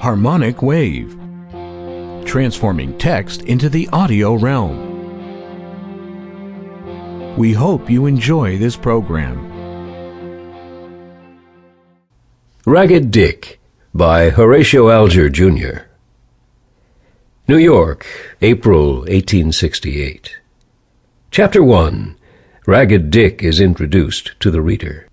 harmonic wave, transforming text into the audio realm. We hope you enjoy this program. Ragged Dick by Horatio Alger, Jr. New York, April 1868. Chapter 1. Ragged Dick is introduced to the reader.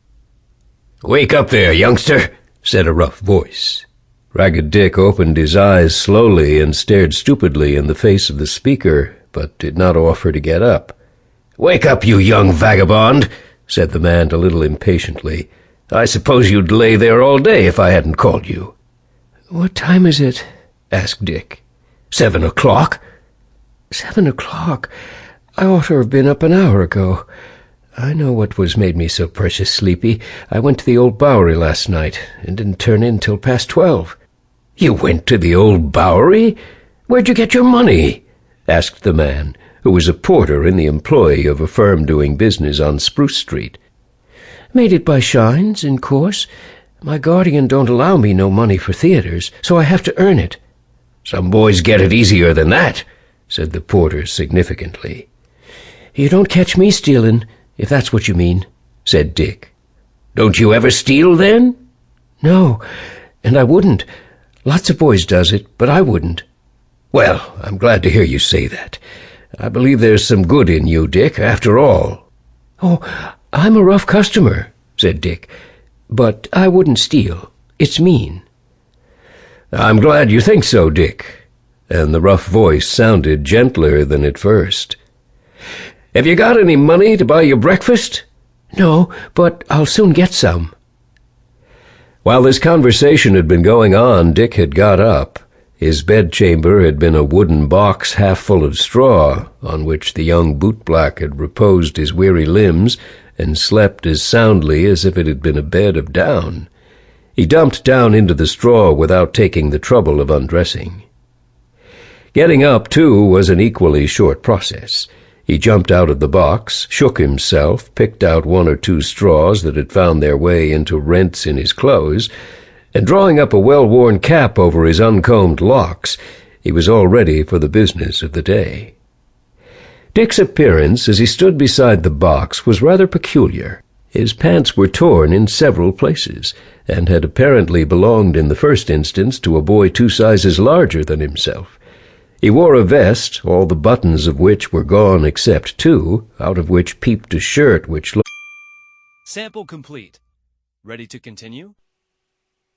"Wake up there, youngster," said a rough voice. Ragged Dick opened his eyes slowly and stared stupidly in the face of the speaker, but did not offer to get up. "Wake up, you young vagabond," said the man a little impatiently. "I suppose you'd lay there all day if I hadn't called you." "What time is it?" asked Dick. 7 o'clock. 7 o'clock? I ought to have been up an hour ago. I know what was made me so precious sleepy. I went to the old Bowery last night, and didn't turn in till past 12. "You went to the old Bowery? Where'd you get your money?" asked the man, who was a porter in the employ of a firm doing business on Spruce Street. "Made it by shines, in course. My guardian don't allow me no money for theaters, so I have to earn it." "Some boys get it easier than that," said the porter significantly. "You don't catch me stealing, if that's what you mean," said Dick. "Don't you ever steal, then?" "No, and I wouldn't. Lots of boys does it, but I wouldn't." "Well, I'm glad to hear you say that. I believe there's some good in you, Dick, after all." "Oh, I'm a rough customer," said Dick, "but I wouldn't steal. It's mean." "I'm glad you think so, Dick," and the rough voice sounded gentler than at first. "Have you got any money to buy your breakfast?" "No, but I'll soon get some." While this conversation had been going on, Dick had got up. His bedchamber had been a wooden box half full of straw, on which the young bootblack had reposed his weary limbs and slept as soundly as if it had been a bed of down. He dumped down into the straw without taking the trouble of undressing. Getting up, too, was an equally short process. He jumped out of the box, shook himself, picked out 1 or 2 straws that had found their way into rents in his clothes, and drawing up a well-worn cap over his uncombed locks, he was all ready for the business of the day. Dick's appearance as he stood beside the box was rather peculiar. His pants were torn in several places, and had apparently belonged in the first instance to a boy 2 sizes larger than himself. He wore a vest, all the buttons of which were gone except 2, out of which peeped a shirt which looked... Sample complete. Ready to continue?